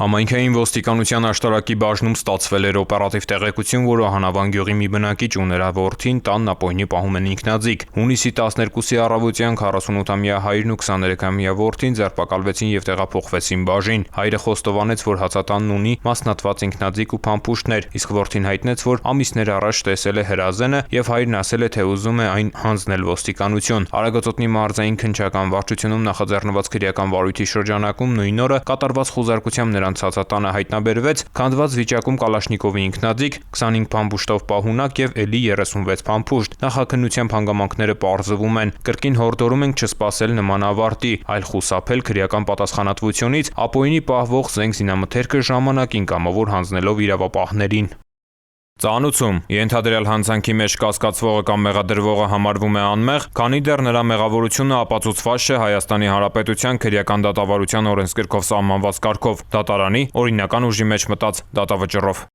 Համայնքային ոստիկանության աշտարակի բաժնում ստացվել էր օպերատիվ տեղեկություն, որ Հանավան գյուղի մի բնակիչ ու նրա որդին տան ապօրինի պահում են ինքնաձիգ։ Հունիսի 12-ի առավոտյան 48-ամյա հայրն ու 23-ամյա որդին ձերբակալվեցին եւ տեղափոխվեցին բաժին։ Հայրը խոստովանեց, որ հացատանն ունի մասնատված ինքնաձիգ ու փամփուշտներ, իսկ որդին հայտնեց, որ ամիսներ առաջ տեսել է հրազենը եւ հայրն ասել է, թե ուզում է այն հանձնել ոստիկանություն։ Արագածոտնի մարզային քննչական վարչությունում նախաձեռնված քրեական վարույթի շրջանակում նույն օրը կատարված խուզարկությամբ նրանց հացատանը հայտնաբերվեց քանդված վիճակում կալաշնիկովի ինքնաձիգ, 25 փամփուշտով պահունակ եւ էլի 36 փամփուշտ։ Նախաքննությամբ հանգամանքները պարզվում են։ Կրկին հորդորում ենք չսպասել նման ավարտի, այլ խուսափել քրեական պատասխանատվությունից, ապօրինի պահվող զենք զինամթերքը ժամանակին կամավոր հանձնելով իրավապահներին։ Ծանուցում ենթադրյալ հանցանքի մեջ կասկածվողը կամ մեղադրվողը համարվում է անմեղ, քանի դեռ նրա մեղավորությունը ապացուցված չէ Հայաստանի Հանրապետության քրեական դատավարության օրենսգրքով սահմանված կարգով, դատարանի օրինական ուժի մեջ մտած դատավճռով։